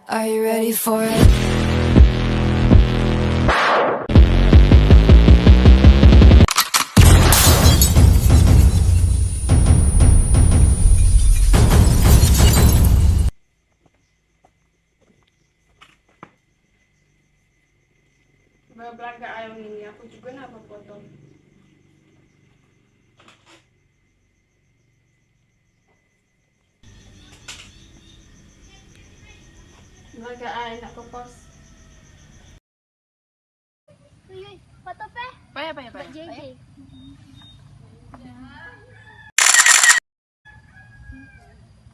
Are you ready for it? Belaga ayam ini aku juga napa potong. Belaga ayam nak kopos. Uy, foto pe? Payah. Mbak JJ.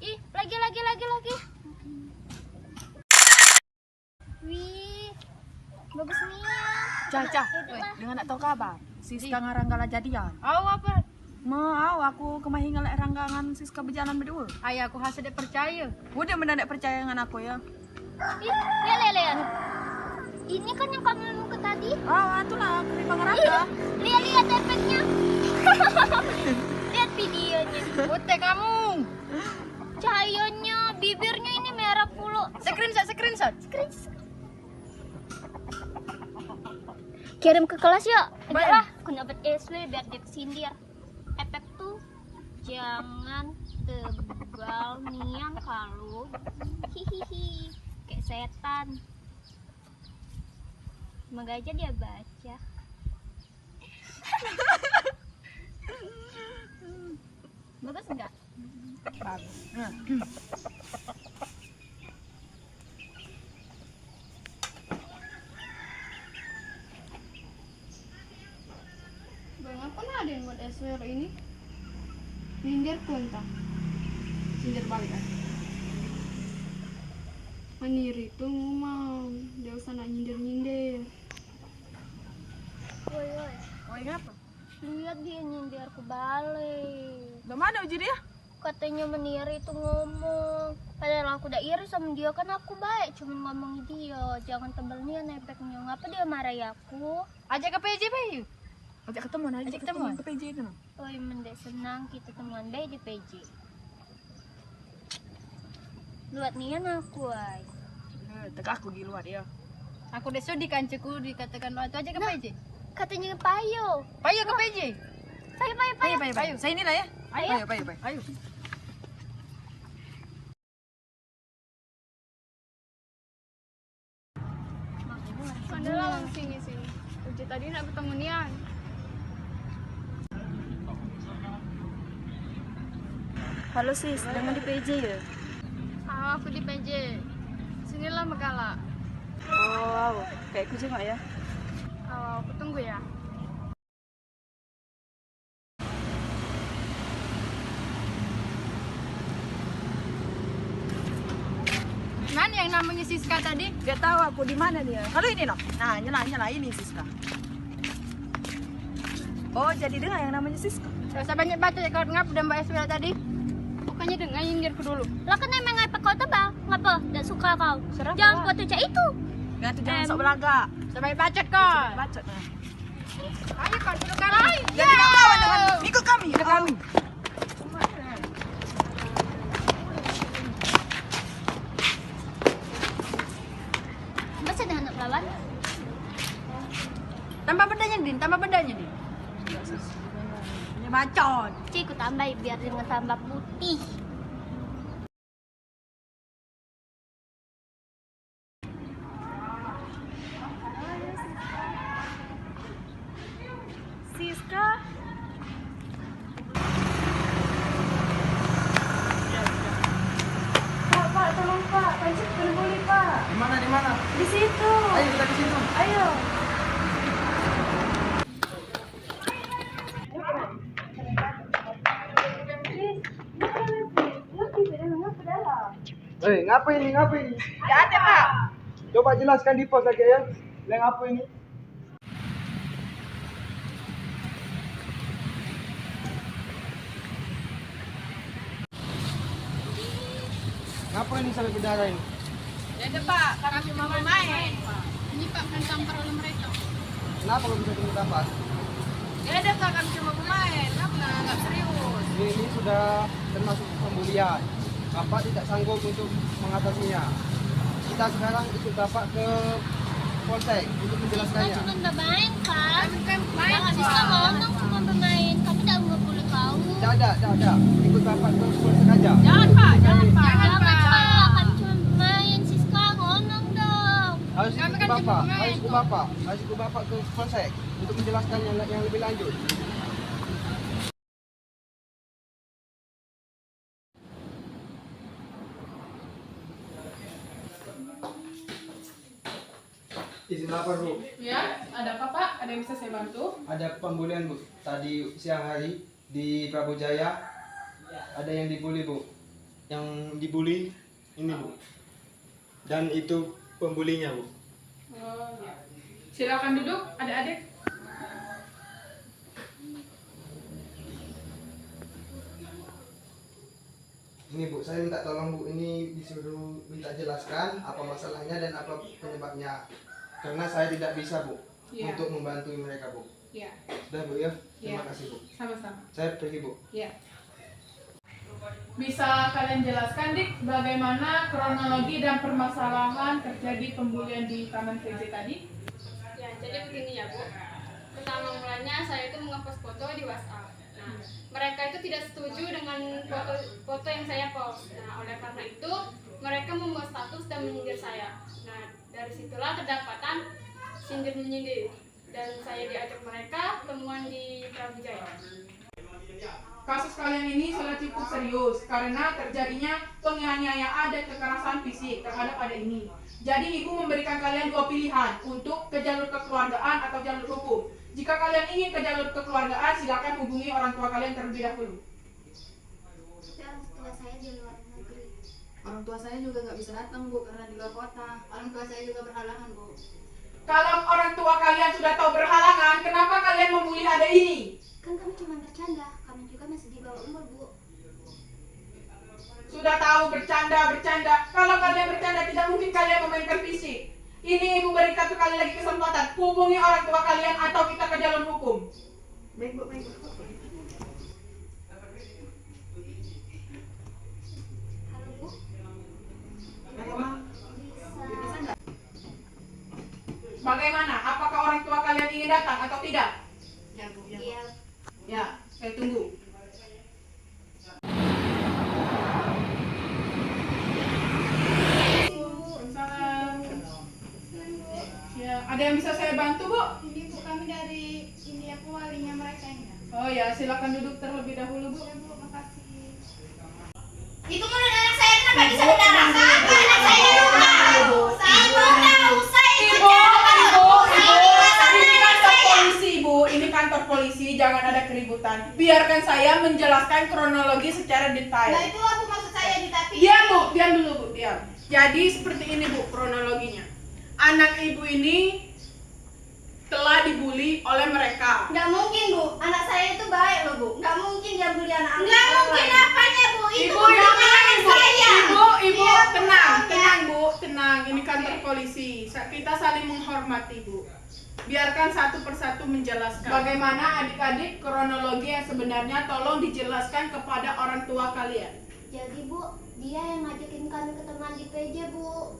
Ih, lagi. Wih, bagus nih ya. Caca, dengan nak tahu kabar, Siska ngaranggalah jadian. Apa? Mau aku kemahin ngelak ranggangan Siska berjalan berdua. Ayah aku hasad percaya. Udah mendadak percaya dengan aku ya. Ih, lihat. Ini kan yang kamu ke tadi. Itulah aku di Pangarangga. Lihat efeknya. Lihat videonya. Botek kamu. Cahayanya, bibirnya ini merah pula. Screenshot. Kirim ke kelas ya. Baik. Lah, aku dapat SW biar dia kesindir. Efek tuh jangan tebal niang kalau hihihi kayak setan. Semoga aja dia baca. Bagus enggak? Bagus. Bang, apa ada yang buat SWR ini? Nyindir entah. Sindir balik kan? Maniri tuh mau. Dia usah nak nyindir. Woi. Oh, ngapa? Lihat dia nyindir ke balik. Udah mana uji dia? Katanya meniri itu ngomong. Padahal aku udah iri sama dia, kan aku baik cuma ngomong dia. Jangan tebel nian efeknya. Ngapa dia marah ya aku? Ajak ke PJ, Bayu. Ajak ketemuan aja. Ajak ketemuan. Ke PJ itu. Oh, mendek senang kita temuan baik di PJ. Luat nian aku ay. Tegak aku di luar ya. Aku deso di kanceku dikatakan itu aja ke PJ. Katanya payo. Payo ke PJ. Payo. Saya inilah ya. Ayo. Ayo. Kandalah sini. Uji tadi nak bertemu nian. Halo sis, dengan di PJ ya? Aku di PJ. Sinilah Megala. Oh, kayak aku juga ya. Aku tunggu ya. Mana yang namanya Siska tadi? Gak tahu aku di mana dia. Kalau ini noh. Nah, nyala ini Siska. Oh, jadi dengar yang namanya Siska. Gak usah banyak baca ya kalau ngapa dan Mbak Eswila tadi. Bukannya dengar nyindirku dulu. Lah kan emang apa kau tebal? Ngapa? Tidak suka kau. Serap Jangan kau. foto cak itu. Gak tuh jangan sok belagak. Sampai bacot kau. Bacot nah. Ayo kau dulu kali. Jadi kau lawan dengan ikut kami. Masa dah nak lawan? Tambah bedanya, Din. Ini bacot. Cik, aku tambah biar dengan tambah putih. Siska. Pak, tolong Pak. Pancik boleh Pak. Di mana? Di situ. Ayo kita ke situ. Ayo. Ngapa ini? Gak ada Pak. Coba jelaskan di pos aja ya. Apa ini? Ngapa ini sampai berdarah ini? Ya ada Pak, karena cuma mau main. Ini Pak kan tampar oleh mereka. Kenapa kau bisa tunggu tapas? Ya ada Pak, kami cuma mau main. Nggak serius. Ini sudah termasuk pembulian. Bapak tidak sanggup untuk mengatasinya. kita sekarang ikut bapak ke polsek untuk Kita menjelaskannya. cuma bermain kan? main Jangan bisa ngomong cuma bermain. Kamu nggak boleh tahu. Tidak ada. Ikut bapak ke polsek aja. Jangan Pak, jangan Pak. Jangan Pak, kami cuma bermain. Siska ngomong dong. Harus Kami ikut kan cuma bapak, bermain harus ikut bapak ke polsek untuk menjelaskan yang lebih lanjut. Izin lapor Bu, Ya, ada apa Pak? Ada yang bisa saya bantu? ada pembulian Bu. Tadi siang hari di Prabu Jaya ada yang dibully Bu. Yang dibully ini Bu. Dan itu pembulinya Bu. Oh ya. Silakan duduk, adik-adik. Ini Bu, saya minta tolong Bu, ini disuruh minta jelaskan apa masalahnya dan apa penyebabnya. Karena saya tidak bisa Bu Iya. untuk membantu mereka Bu. Ya, Sudah Bu ya, terima Iya. kasih Bu. sama-sama. Saya pergi Bu. Ya. Bisa kalian jelaskan Dik bagaimana kronologi dan permasalahan terjadi pembulian di Taman PJ tadi? Ya, jadi begini ya Bu. Pertama mulanya saya itu mengepost foto di WhatsApp. Nah, mereka itu tidak setuju dengan foto yang saya post. Nah, oleh karena itu mereka membuat status dan menyindir saya. Nah, dari situlah kedapatan sindir menyindir. Dan saya diajak mereka ketemuan di Prabu Jaya. Kasus kalian ini sudah cukup serius karena terjadinya penganiayaan dan kekerasan fisik terhadap adik ini. Jadi ibu memberikan kalian dua pilihan untuk ke jalur kekeluargaan atau jalur hukum. Jika kalian ingin ke jalur kekeluargaan, silakan hubungi orang tua kalian terlebih dahulu. Orang tua saya di luar negeri. Orang tua saya juga nggak bisa datang Bu karena di luar kota. Orang tua saya juga berhalangan Bu. Kalau orang tua kalian sudah tahu berhalangan, kenapa kalian membuli adik ini? Kan kami cuma bercanda. Kami juga masih di bawah umur, Bu. Sudah tahu bercanda. Kalau kalian bercanda, tidak mungkin kalian memainkan fisik. Ini ibu berikan kalian lagi kesempatan. Hubungi orang tua kalian atau kita ke jalur hukum. Baik Bu, baik Bu. Halo, Bu. Halo Ma. Bisa nggak? Bagaimana? Apakah orang tua kalian ingin datang atau tidak? Ya Bu, ya Bu. Iya. Ya, saya tunggu. Waalaikumsalam. Ya, ada yang bisa saya bantu, Bu? Ini Bu, kami dari India, Bu, walinya mereka ini. Oh ya, silakan duduk terlebih dahulu, Bu. Bu, makasih. Itu menurut anak saya kenapa bisa berdarah? Sama anak saya luka. Saya tahu saya Ibu, ini kantor polisi, Bu. Ini kantor polisi, jangan ada keributan. Biarkan saya menjelaskan kronologi secara detail. Nah, itu aku maksud saya di tapi. Diam Bu, diam dulu Bu, diam. Jadi seperti ini Bu kronologinya. Anak ibu ini telah dibully oleh mereka. Nggak mungkin Bu, anak saya itu baik loh Bu. Nggak mungkin dia bully anak-anak. Nggak orang mungkin lain. apanya, Bu? Itu Ibu, bukan tenang, anak Ibu. saya. Ibu, Iya, tenang, Bu, tenang Bu, tenang. Ini kantor polisi. Kita saling menghormati Bu. Biarkan satu persatu menjelaskan. Bagaimana adik-adik kronologi yang sebenarnya, tolong dijelaskan kepada orang tua kalian. Jadi, Bu, dia yang ngajakin kami ketemuan di PJ, Bu.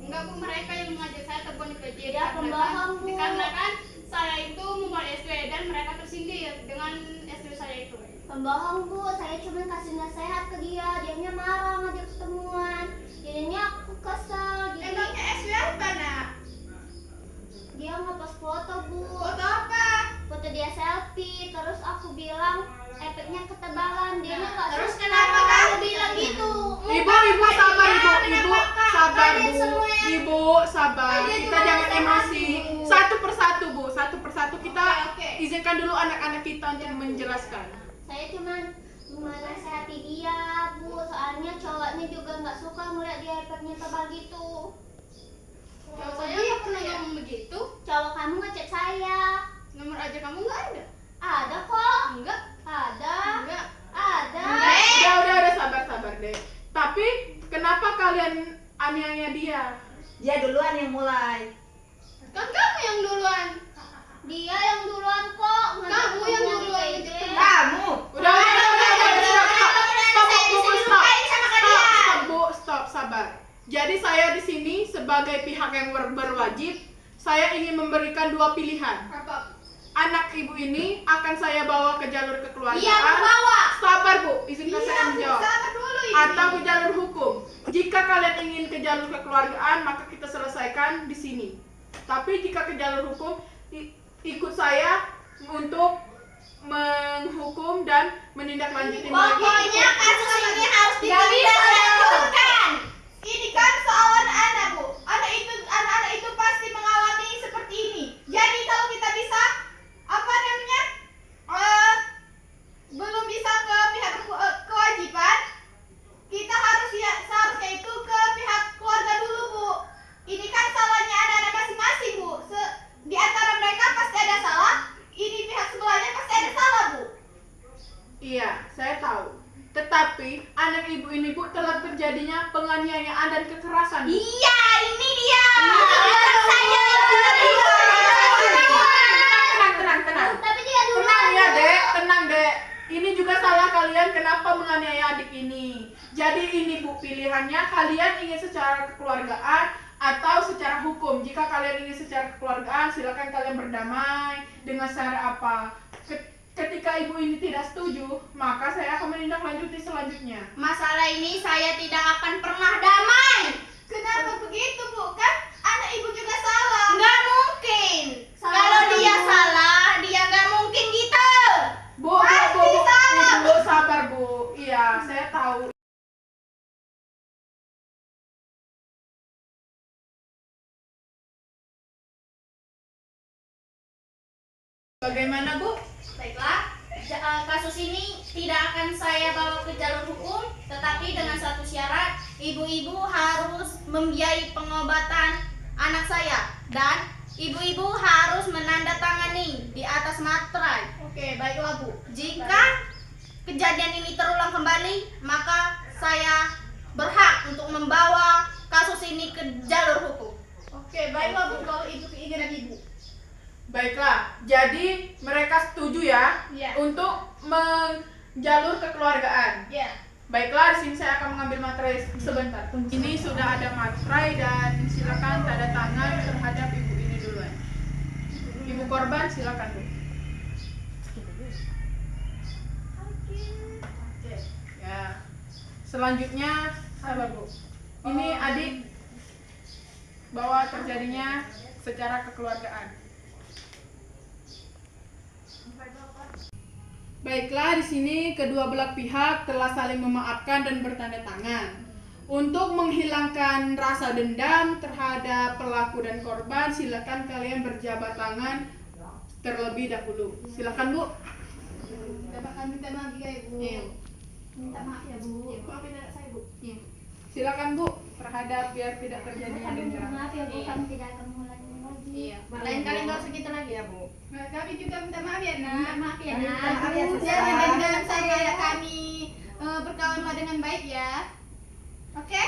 Enggak Bu, mereka yang mengajak saya telepon di PJ. Dia pembohong, Bu. Dikarenakan saya itu membuat SW dan mereka tersindir dengan SW saya itu. Pembohong, Bu. Saya cuma kasih nasihat ke dia. Dianya marah ngajak ketemuan. Jadinya aku kesel. Jadi Emangnya SW apa nak? dia ngepost foto, Bu. Foto apa? Foto dia selfie. Terus aku bilang efeknya ketebalan. Dia nggak terus suka. kenapa Aku kamu bilang gitu. Ibu sabar Ibu, dengan Ibu Bapak? sabar Kalian Bu, semua yang- Ibu sabar. Kalian Kita cuma jangan nasehatin, emosi. Bu. Satu persatu Bu, satu persatu kita Oke. izinkan dulu anak-anak kita untuk menjelaskan. Saya cuma menasehati dia, Bu. Soalnya cowoknya juga nggak suka ngeliat dia efeknya tebal gitu. Kalau saya nggak pernah ngomong begitu. Cowok kamu ngechat saya. Nomor aja kamu nggak ada? Ada kok. Enggak. Ada. Enggak. Ada. Udah sabar deh. Tapi kenapa kalian aniaya dia? Dia duluan yang mulai. Kan kamu yang duluan. Dia yang duluan kok. Kamu yang Ngajak duluan PJ. ngejek. Kamu. Udah, stop, Bu, Saya stop. disuruh main sama kalian. Stop, Bu, stop, sabar. Jadi saya di sini sebagai pihak yang berwajib, saya ingin memberikan dua pilihan. Apa? Anak ibu ini akan saya bawa ke jalur kekeluargaan. Iya, bawa. Sabar Bu, izinkan saya menjawab. Sabar dulu ini. Atau ke jalur hukum. Jika kalian ingin ke jalur kekeluargaan, maka kita selesaikan di sini. Tapi jika ke jalur hukum, ikut saya untuk menghukum dan menindaklanjuti mereka. Pokoknya kasus ini harus ditindaklanjutkan. Ini kan soal anak-anak, Bu. Anak-anak itu pasti mengalami seperti ini. Jadi kalau kita bisa belum bisa ke pihak kewajiban, kita harus seharusnya itu ke pihak keluarga dulu, Bu. Ini kan salahnya anak-anak masing-masing, Bu. Di antara mereka pasti ada salah. Ini pihak sebelahnya pasti ada salah, Bu. Iya, saya tahu. Tetapi anak ibu ini Bu telah terjadinya penganiayaan dan kekerasan. Iya, ini dia. Tenang ya Dek, tenang Dek. Ini juga salah kalian kenapa menganiaya adik ini. Jadi ini Bu pilihannya, kalian ingin secara kekeluargaan atau secara hukum. Jika kalian ingin secara kekeluargaan, silakan kalian berdamai dengan cara apa. Ketika ibu ini tidak setuju, maka saya akan menindaklanjuti selanjutnya. Masalah ini saya tidak akan pernah damai. Kenapa begitu, Bu? Kan anak ibu juga salah. Nggak mungkin. Kalau dia salah, dia nggak mungkin gitu. Bu, Ibu sabar Bu. Iya, saya tahu. Bagaimana Bu? Baiklah, kasus ini tidak akan saya bawa ke jalur hukum, tetapi dengan satu syarat, ibu-ibu harus membiayai pengobatan anak saya dan ibu-ibu harus menandatangani di atas materai. Oke, baiklah Bu. Jika kejadian ini terulang kembali, maka saya berhak untuk membawa kasus ini ke jalur hukum. Oke, baiklah Bu, kalau itu keinginan Ibu. Baiklah, jadi mereka setuju ya Iya. untuk menjalur kekeluargaan. Ya. Baiklah, di sini saya akan mengambil materai sebentar. Tunggu. Ini sudah ada materai dan silakan tanda tangan terhadap ibu ini duluan. Ibu korban silakan Bu. Ya. Selanjutnya sabar Bu. Ini adik bahwa terjadinya secara kekeluargaan. Baiklah, di sini kedua belah pihak telah saling memaafkan dan bertanda tangan. Untuk menghilangkan rasa dendam terhadap pelaku dan korban, silakan kalian berjabat tangan terlebih dahulu. Silakan Bu. Minta maaf ya Ibu. Iya. Minta maaf ya Bu. Maafin anak saya Bu. Iya. Silakan Bu, terhadap biar tidak terjadi dendam. Maaf ya Bu, kami tidak akan mengulangi lagi. Iya. Lain kali nggak usah gitu lagi ya Bu. Nah, kami juga minta maaf ya Nak. Maaf ya Minta Nak. maaf ya Jangan dendam sama kami. Berkawanlah dengan baik ya. Oke?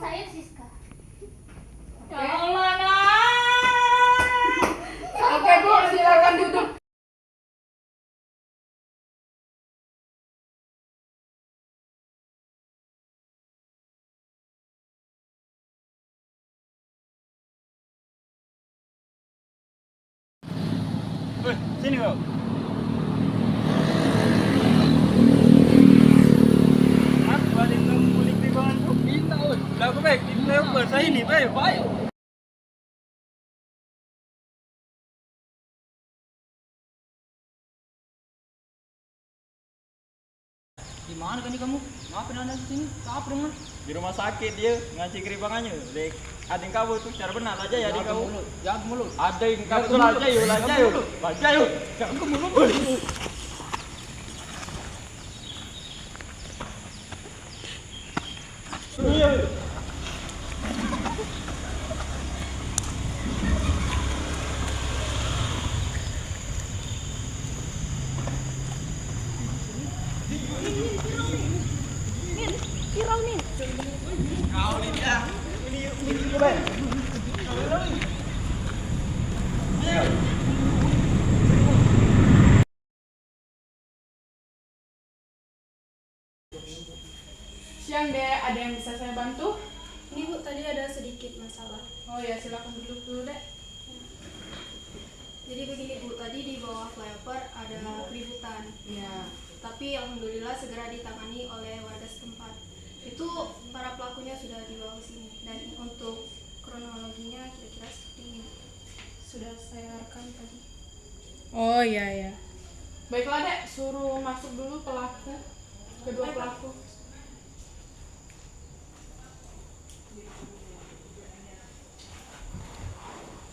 Saya Siska. Ya Allah Nak. Oke Bu, silakan duduk. Sini kau. Mas, balik ke kulit ribangan tu. Kita, dah aku baik. Kita bersah ini, baik. Baik. Di mana kan kamu? Ngapain anda di sini? Siapa dengan? Di rumah sakit dia ngasih keribangannya. Dek, adik kamu itu cara benar aja ya adik kamu. Jangan mulut. Adik kamu itu aja yuk, aja yuk. Aja yuk. Jangan ke mulut. Siang Dek, ada yang bisa saya bantu? Ini Bu, tadi ada sedikit masalah. Oh ya, silakan duduk dulu, Dek. Jadi begini Bu, tadi di bawah flyover ada keributan. Ya. Tapi alhamdulillah segera ditangani oleh warga setempat. Itu para pelakunya sudah dibawa ke sini. Dan untuk kronologinya kira-kira seperti ini. Sudah saya rekam tadi. Oh iya ya. Baiklah, Dek, suruh masuk dulu pelaku, kedua pelaku.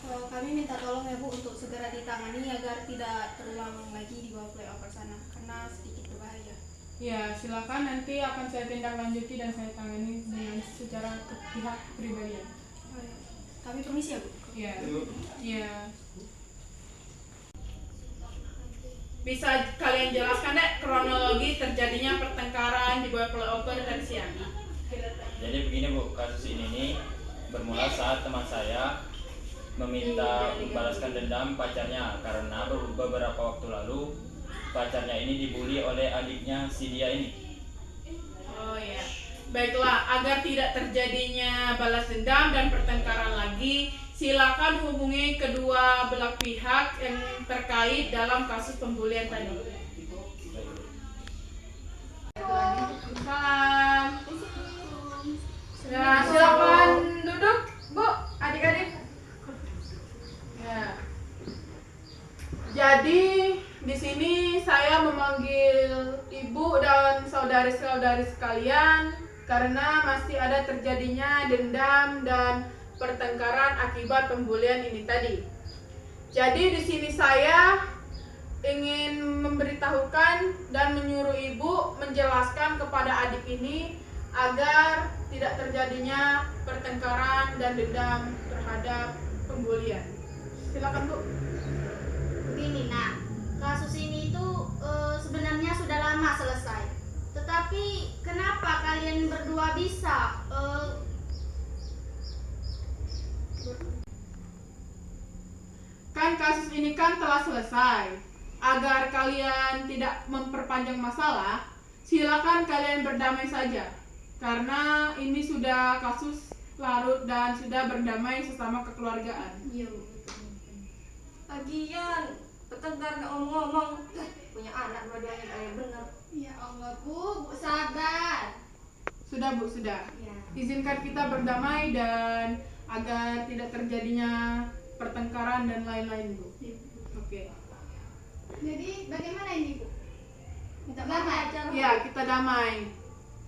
Kami minta tolong ya Bu untuk segera ditangani agar tidak terulang lagi di bawah flyover sana karena sedikit berbahaya. Ya, silakan, nanti akan saya tindak lanjuti dan saya tangani dengan secara pihak pribadian. Oh, ya. Kami permisi ya Bu. Iya. Iya. Bisa kalian jelaskan, Dek, kronologi terjadinya pertengkaran di bawah flyover tadi siang? Jadi begini Bu, kasus ini nih bermula saat teman saya meminta membalaskan dendam pacarnya karena beberapa waktu lalu pacarnya ini dibully oleh adiknya si dia ini. Oh ya. Baiklah, agar tidak terjadinya balas dendam dan pertengkaran lagi, silakan hubungi kedua belah pihak yang terkait dalam kasus pembulian tadi. Salam. Ya, silakan duduk, Bu, adik-adik. Ya. Jadi di sini saya memanggil ibu dan saudari-saudari sekalian karena masih ada terjadinya dendam dan pertengkaran akibat pembulian ini tadi. Jadi di sini saya ingin memberitahukan dan menyuruh ibu menjelaskan kepada adik ini agar tidak terjadinya pertengkaran dan dendam terhadap pembulian. Silakan Bu. Begini nak, kasus ini itu sebenarnya sudah lama selesai. Tetapi kenapa kalian berdua bisa Kan kasus ini kan telah selesai. Agar kalian tidak memperpanjang masalah, silakan kalian berdamai saja. Karena ini sudah kasus larut dan sudah berdamai sesama kekeluargaan. Iya Bu. Lagian bertengkar nggak ngomong-ngomong, punya anak dua-duanya kayak bener. Ya Allah Bu, Bu sabar. Sudah Bu, sudah. Ya. Izinkan kita berdamai dan agar tidak terjadinya pertengkaran dan lain-lain Bu. Oke. Jadi bagaimana ini Bu? Minta Damai. maaf. Ya, kita damai.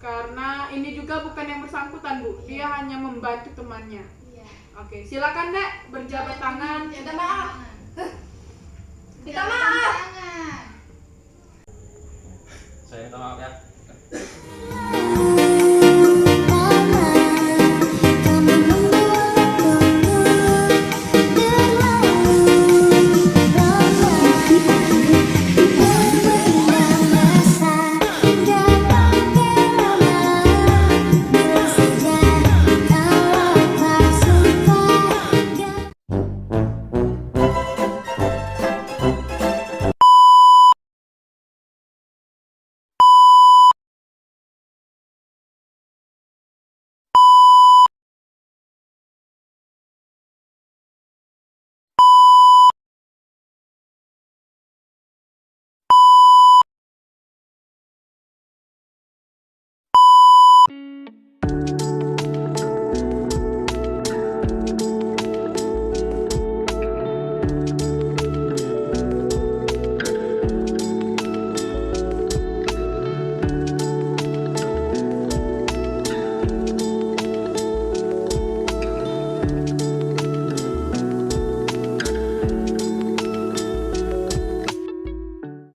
Karena ini juga bukan yang bersangkutan Bu. Dia hanya membantu temannya. Iya. Oke, silakan Dek berjabat tangan. Minta maaf. Minta maaf. Saya minta maaf ya.